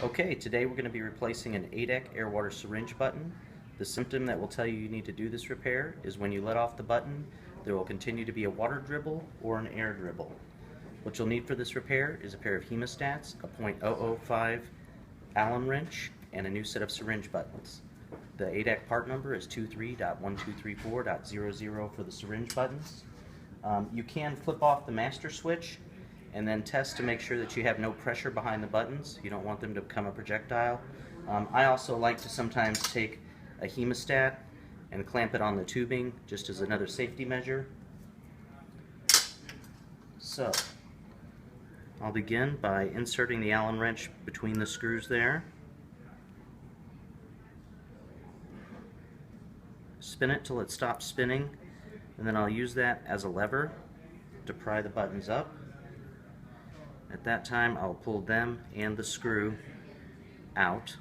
Okay, today we're going to be replacing an Adec air water syringe button. The symptom that will tell you need to do this repair is when you let off the button, there will continue to be a water dribble or an air dribble. What you'll need for this repair is a pair of hemostats, a .005 Allen wrench, and a new set of syringe buttons. The Adec part number is 23.1234.00 for the syringe buttons. You can flip off the master switch and then test to make sure that you have no pressure behind the buttons. You don't want them to become a projectile. I also like to sometimes take a hemostat and clamp it on the tubing just as another safety measure. So I'll begin by inserting the Allen wrench between the screws there. Spin it till it stops spinning, and then I'll use that as a lever to pry the buttons up. At that time, I'll pull them and the screw out.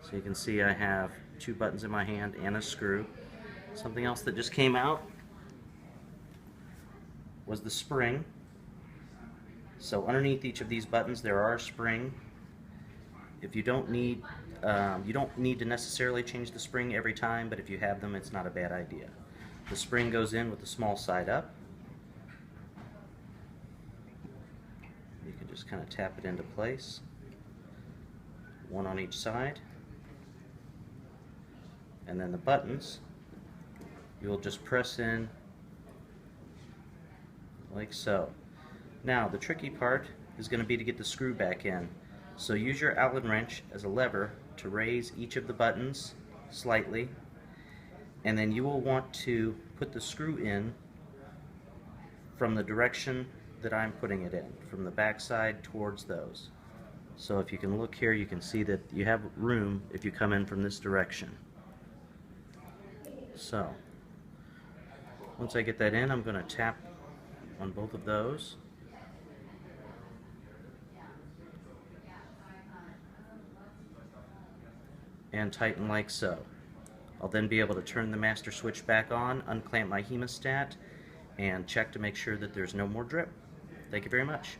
So you can see I have two buttons in my hand and a screw. Something else that just came out was the spring. So underneath each of these buttons there are a spring. If you don't need to necessarily change the spring every time, but if you have them, it's not a bad idea. The spring goes in with the small side up. You can just kind of tap it into place, one on each side, and then the buttons you'll just press in like so. Now the tricky part is going to be to get the screw back in. So use your Allen wrench as a lever to raise each of the buttons slightly, and then you will want to put the screw in from the direction that I'm putting it in, from the back side towards those. So if you can look here, you can see that you have room if you come in from this direction. So once I get that in, I'm going to tap on both of those. And tighten like so. I'll then be able to turn the master switch back on, unclamp my hemostat, and check to make sure that there's no more drip. Thank you very much.